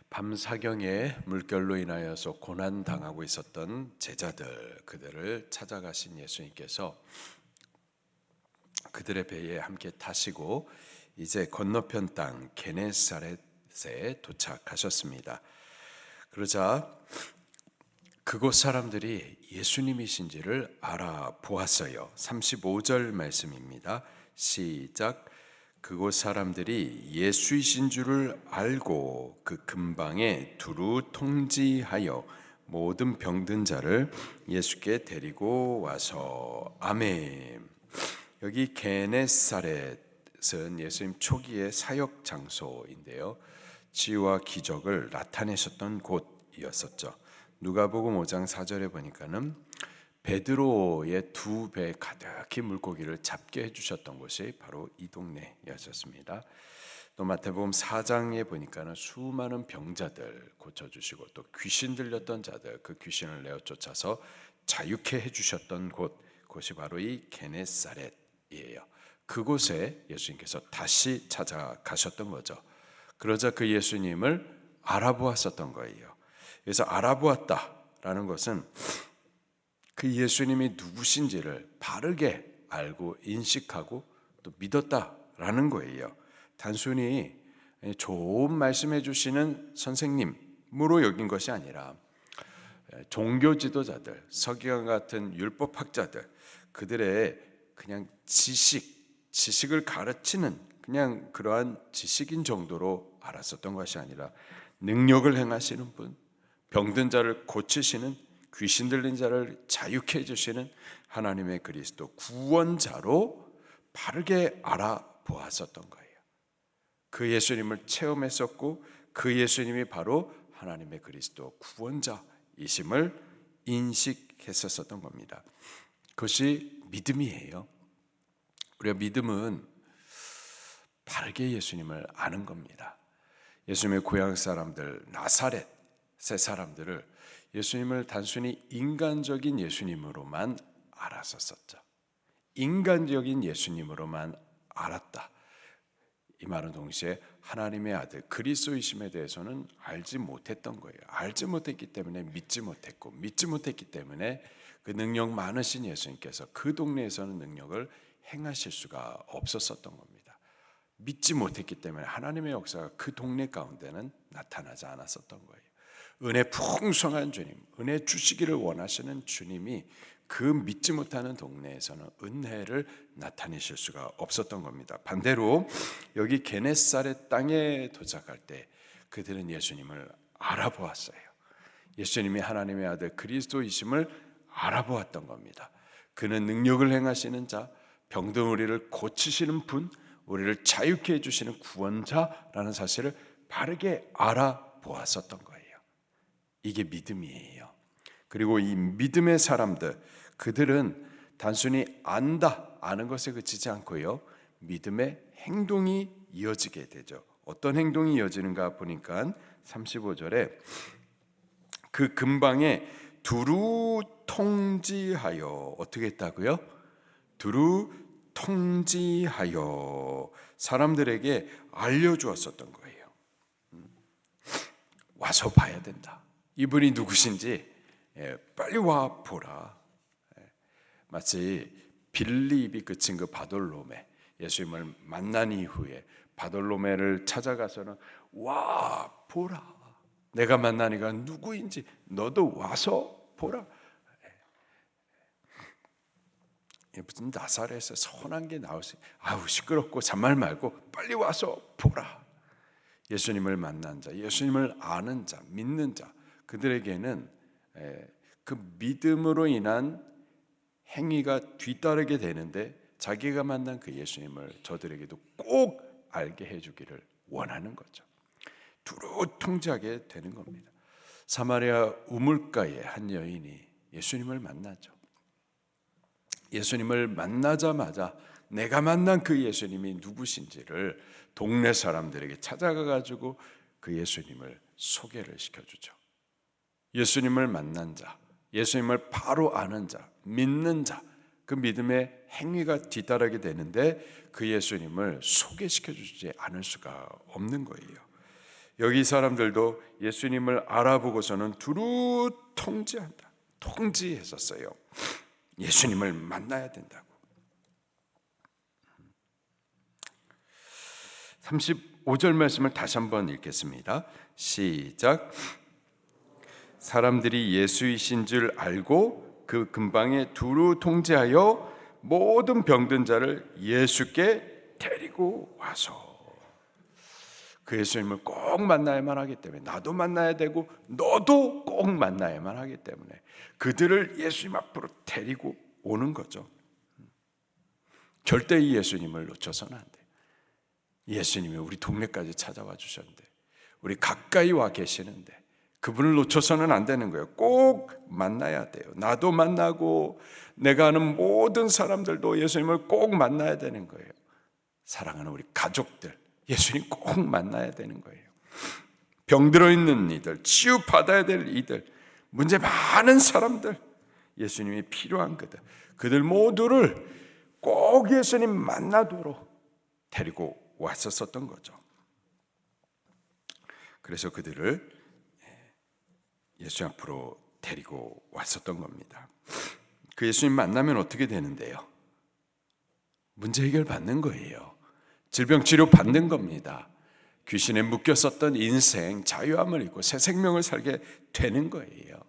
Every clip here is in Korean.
밤사경에 물결로 인하여서 고난당하고 있었던 제자들, 그들을 찾아가신 예수님께서 그들의 배에 함께 타시고 이제 건너편 땅 게네사렛에 도착하셨습니다. 그러자 그곳 사람들이 예수님이신지를 알아보았어요. 35절 말씀입니다. 시작. 그곳 사람들이 예수이신 줄을 알고 그 근방에 두루 통지하여 모든 병든 자를 예수께 데리고 와서 아멘. 여기 게네사렛은 예수님 초기의 사역 장소인데요, 치유와 기적을 나타내셨던 곳이었었죠. 누가복음 5장 4절에 보니까는 베드로의 2배 가득히 물고기를 잡게 해주셨던 곳이 바로 이 동네였었습니다. 또 마태복음 4장에 보니까는 수많은 병자들 고쳐주시고 또 귀신 들렸던 자들, 그 귀신을 내어 쫓아서 자유케 해주셨던 곳이 바로 이 게네사렛이에요. 그곳에 예수님께서 다시 찾아가셨던 거죠. 그러자 그 예수님을 알아보았었던 거예요. 그래서 알아보았다라는 것은 그 예수님이 누구신지를 바르게 알고 인식하고 또 믿었다라는 거예요. 단순히 좋은 말씀해 주시는 선생님으로 여긴 것이 아니라 종교 지도자들, 서기관 같은 율법학자들, 그들의 그냥 지식을 가르치는 그냥 그러한 지식인 정도로 알았었던 것이 아니라 능력을 행하시는 분, 병든 자를 고치시는, 귀신 들린 자를 자유케 해주시는 하나님의 그리스도 구원자로 바르게 알아보았었던 거예요. 그 예수님을 체험했었고 그 예수님이 바로 하나님의 그리스도 구원자이심을 인식했었던 겁니다. 그것이 믿음이에요. 우리가 믿음은 바르게 예수님을 아는 겁니다. 예수님의 고향 사람들, 나사렛의 사람들을 예수님을 단순히 인간적인 예수님으로만 알았었죠. 인간적인 예수님으로만 알았다. 이 말은 동시에 하나님의 아들 그리스도이심에 대해서는 알지 못했던 거예요. 알지 못했기 때문에 믿지 못했고, 믿지 못했기 때문에 그 능력 많으신 예수님께서 그 동네에서는 능력을 행하실 수가 없었던 겁니다. 믿지 못했기 때문에 하나님의 역사가 그 동네 가운데는 나타나지 않았었던 거예요. 은혜 풍성한 주님, 은혜 주시기를 원하시는 주님이 그 믿지 못하는 동네에서는 은혜를 나타내실 수가 없었던 겁니다. 반대로 여기 게네사렛 땅에 도착할 때 그들은 예수님을 알아보았어요. 예수님이 하나님의 아들 그리스도이심을 알아보았던 겁니다. 그는 능력을 행하시는 자, 병든 우리를 고치시는 분, 우리를 자유케 해주시는 구원자라는 사실을 바르게 알아보았었던 거예요. 이게 믿음이에요. 그리고 이 믿음의 사람들, 그들은 단순히 아는 것에 그치지 않고요, 믿음의 행동이 이어지게 되죠. 어떤 행동이 이어지는가 보니까 35절에 그 근방에 두루 통지하여, 어떻게 했다고요? 두루 통지하여 사람들에게 알려주었었던 거예요. 와서 봐야 된다. 이분이 누구신지 빨리 와 보라. 마치 빌립이 그친 그 바돌로메, 예수님을 만난 이후에 바돌로메를 찾아가서는 와 보라, 내가 만난 이가 누구인지 너도 와서 보라. 무슨 나사렛에서 선한 게 나오시, 아우 시끄럽고 잔말 말고 빨리 와서 보라. 예수님을 만난 자, 예수님을 아는 자, 믿는 자, 그들에게는 그 믿음으로 인한 행위가 뒤따르게 되는데 자기가 만난 그 예수님을 저들에게도 꼭 알게 해주기를 원하는 거죠. 두루 통제하게 되는 겁니다. 사마리아 우물가에 한 여인이 예수님을 만나죠. 예수님을 만나자마자 내가 만난 그 예수님이 누구신지를 동네 사람들에게 찾아가가지고 그 예수님을 소개를 시켜주죠. 예수님을 만난 자, 예수님을 바로 아는 자, 믿는 자, 그 믿음의 행위가 뒤따르게 되는데 그 예수님을 소개시켜주지 않을 수가 없는 거예요. 여기 사람들도 예수님을 알아보고서는 두루 통지한다. 통지했었어요. 예수님을 만나야 된다고. 35절 말씀을 다시 한번 읽겠습니다. 시작. 사람들이 예수이신 줄 알고 그 근방에 두루 통제하여 모든 병든 자를 예수께 데리고 와서, 그 예수님을 꼭 만나야만 하기 때문에, 나도 만나야 되고 너도 꼭 만나야만 하기 때문에 그들을 예수님 앞으로 데리고 오는 거죠. 절대 이 예수님을 놓쳐서는 안 돼요. 예수님이 우리 동네까지 찾아와 주셨는데, 우리 가까이 와 계시는데 그분을 놓쳐서는 안 되는 거예요. 꼭 만나야 돼요. 나도 만나고 내가 아는 모든 사람들도 예수님을 꼭 만나야 되는 거예요. 사랑하는 우리 가족들, 예수님 꼭 만나야 되는 거예요. 병들어 있는 이들, 치유받아야 될 이들, 문제 많은 사람들, 예수님이 필요한 그들 모두를 꼭 예수님 만나도록 데리고 왔었던 거죠. 그래서 그들을 예수 앞으로 데리고 왔었던 겁니다. 그 예수님 만나면 어떻게 되는데요? 문제 해결 받는 거예요. 질병 치료 받는 겁니다. 귀신에 묶였었던 인생 자유함을 입고 새 생명을 살게 되는 거예요.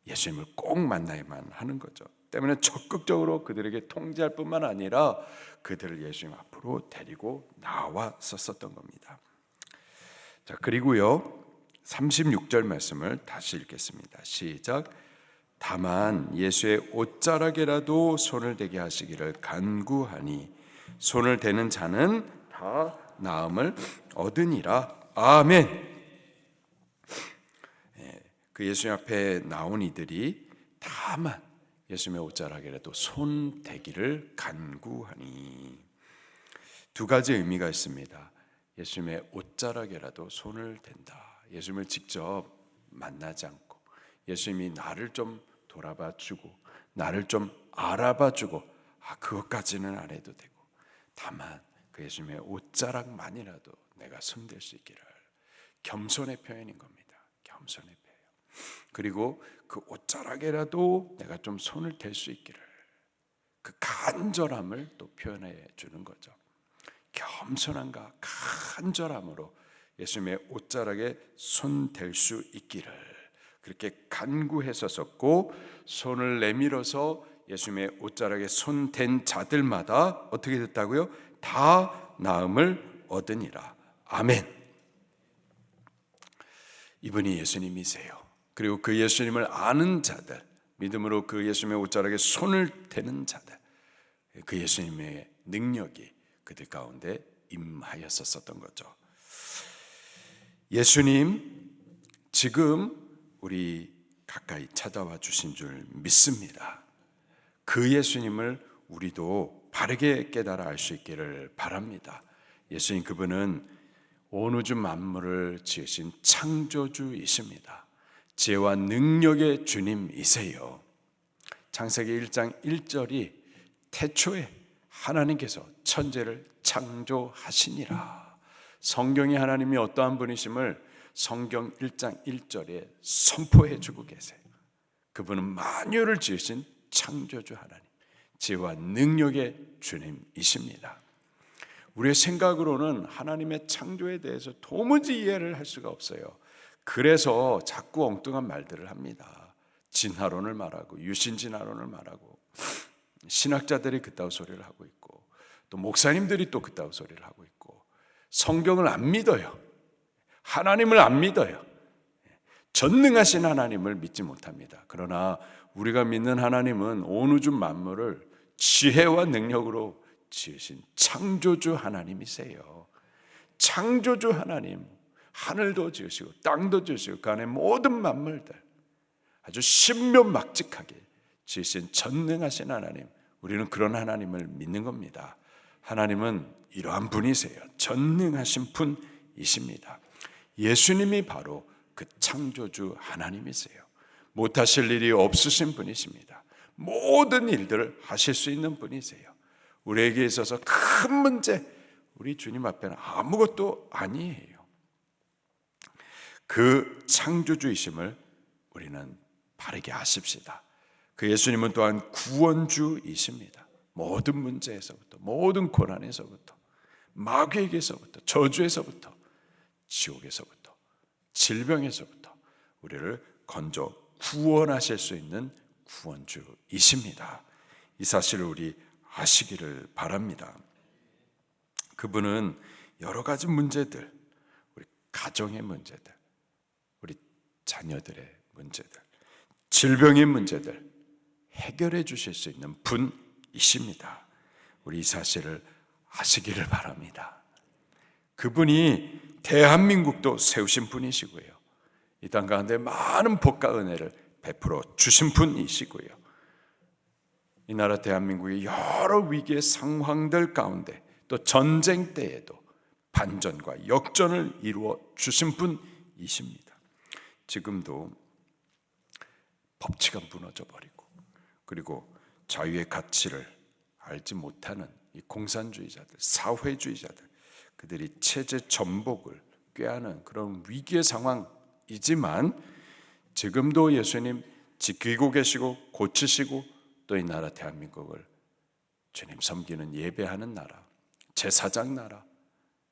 예수님을 꼭 만나야만 하는 거죠. 때문에 적극적으로 그들에게 통제할 뿐만 아니라 그들을 예수님 앞으로 데리고 나왔었던 겁니다. 자, 그리고요 36절 말씀을 다시 읽겠습니다. 시작. 다만 예수의 옷자락에라도 손을 대게 하시기를 간구하니 손을 대는 자는 다 나음을 얻으니라. 아멘. 그 예수님 앞에 나온 이들이 다만 예수님의 옷자락에라도 손 대기를 간구하니, 두 가지 의미가 있습니다. 예수님의 옷자락에라도 손을 댄다. 예수님을 직접 만나지 않고 예수님이 나를 좀 돌아봐 주고 나를 좀 알아봐 주고, 그것까지는 안 해도 되고, 다만 그 예수님의 옷자락만이라도 내가 손댈 수 있기를. 겸손의 표현인 겁니다. 겸손의 표현. 그리고 그 옷자락에라도 내가 좀 손을 댈 수 있기를, 그 간절함을 또 표현해 주는 거죠. 겸손함과 간절함으로 예수님의 옷자락에 손 댈 수 있기를 그렇게 간구했었고, 손을 내밀어서 예수님의 옷자락에 손 댄 자들마다 어떻게 됐다고요? 다 나음을 얻으니라. 아멘. 이분이 예수님이세요. 그리고 그 예수님을 아는 자들, 믿음으로 그 예수님의 옷자락에 손을 대는 자들, 그 예수님의 능력이 그들 가운데 임하였었던 거죠. 예수님 지금 우리 가까이 찾아와 주신 줄 믿습니다. 그 예수님을 우리도 바르게 깨달아 알 수 있기를 바랍니다. 예수님, 그분은 온 우주 만물을 지으신 창조주이십니다. 지혜와 능력의 주님이세요. 창세기 1장 1절이 태초에 하나님께서 천지를 창조하시니라. 성경이 하나님이 어떠한 분이심을 성경 1장 1절에 선포해 주고 계세요. 그분은 만유를 지으신 창조주 하나님, 지혜와 능력의 주님이십니다. 우리의 생각으로는 하나님의 창조에 대해서 도무지 이해를 할 수가 없어요. 그래서 자꾸 엉뚱한 말들을 합니다. 진화론을 말하고 유신진화론을 말하고, 신학자들이 그따위 소리를 하고 있고, 또 목사님들이 또 그따위 소리를 하고 있고, 성경을 안 믿어요. 하나님을 안 믿어요. 전능하신 하나님을 믿지 못합니다. 그러나 우리가 믿는 하나님은 온 우주 만물을 지혜와 능력으로 지으신 창조주 하나님이세요. 창조주 하나님, 하늘도 지으시고 땅도 지으시고 그 안에 모든 만물들 아주 신묘막직하게 지으신 전능하신 하나님, 우리는 그런 하나님을 믿는 겁니다. 하나님은 이러한 분이세요. 전능하신 분이십니다. 예수님이 바로 그 창조주 하나님이세요. 못하실 일이 없으신 분이십니다. 모든 일들을 하실 수 있는 분이세요. 우리에게 있어서 큰 문제, 우리 주님 앞에는 아무것도 아니에요. 그 창조주이심을 우리는 바르게 아십시다. 그 예수님은 또한 구원주이십니다. 모든 문제에서부터, 모든 고난에서부터, 마귀에게서부터, 저주에서부터, 지옥에서부터, 질병에서부터 우리를 건져 구원하실 수 있는 구원주이십니다. 이 사실을 우리 아시기를 바랍니다. 그분은 여러 가지 문제들, 우리 가정의 문제들, 우리 자녀들의 문제들, 질병의 문제들 해결해 주실 수 있는 분이십니다. 우리 이 사실을 아시기를 바랍니다. 그분이 대한민국도 세우신 분이시고요, 이 땅 가운데 많은 복과 은혜를 베풀어 주신 분이시고요, 이 나라 대한민국의 여러 위기의 상황들 가운데 또 전쟁 때에도 반전과 역전을 이루어 주신 분이십니다. 지금도 법치가 무너져 버리고, 그리고 자유의 가치를 알지 못하는 이 공산주의자들, 사회주의자들, 그들이 체제 전복을 꾀하는 그런 위기의 상황이지만 지금도 예수님 지키고 계시고 고치시고 또 이 나라 대한민국을 주님 섬기는 예배하는 나라, 제사장 나라,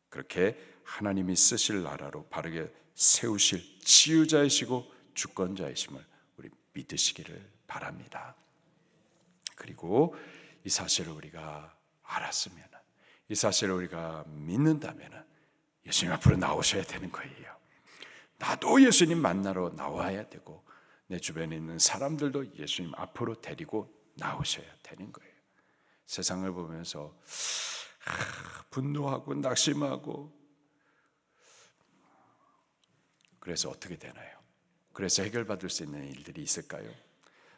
그렇게 하나님이 쓰실 나라로 바르게 세우실 치유자이시고 주권자이심을 우리 믿으시기를 바랍니다. 그리고 이 사실을 우리가 알았으면, 이 사실을 우리가 믿는다면 예수님 앞으로 나오셔야 되는 거예요. 나도 예수님 만나러 나와야 되고 내 주변에 있는 사람들도 예수님 앞으로 데리고 나오셔야 되는 거예요. 세상을 보면서 분노하고 낙심하고, 그래서 어떻게 되나요? 그래서 해결받을 수 있는 일들이 있을까요?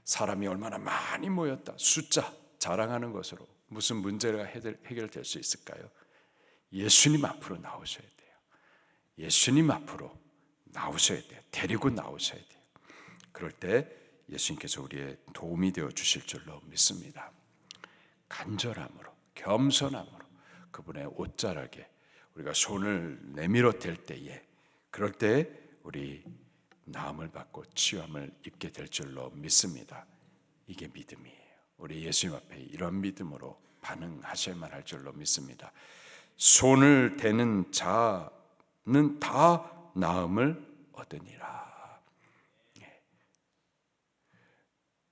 사람이 얼마나 많이 모였다, 숫자 자랑하는 것으로 무슨 문제가 해결될 수 있을까요? 예수님 앞으로 나오셔야 돼요. 예수님 앞으로 나오셔야 돼요. 데리고 나오셔야 돼요. 그럴 때 예수님께서 우리의 도움이 되어 주실 줄로 믿습니다. 간절함으로, 겸손함으로 그분의 옷자락에 우리가 손을 내밀어 댈 때에, 그럴 때 우리 나음을 받고 치유함을 입게 될 줄로 믿습니다. 이게 믿음이에요. 우리 예수님 앞에 이런 믿음으로 반응하셔야만 할 줄로 믿습니다. 손을 대는 자는 다 나음을 얻으니라.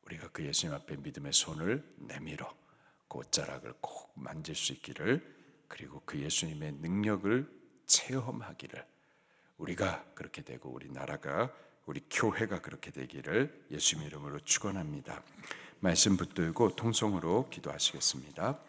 우리가 그 예수님 앞에 믿음의 손을 내밀어 그 옷자락을 꼭 만질 수 있기를, 그리고 그 예수님의 능력을 체험하기를, 우리가 그렇게 되고 우리 나라가, 우리 교회가 그렇게 되기를 예수님 이름으로 축원합니다. 말씀 붙들고 통성으로 기도하시겠습니다.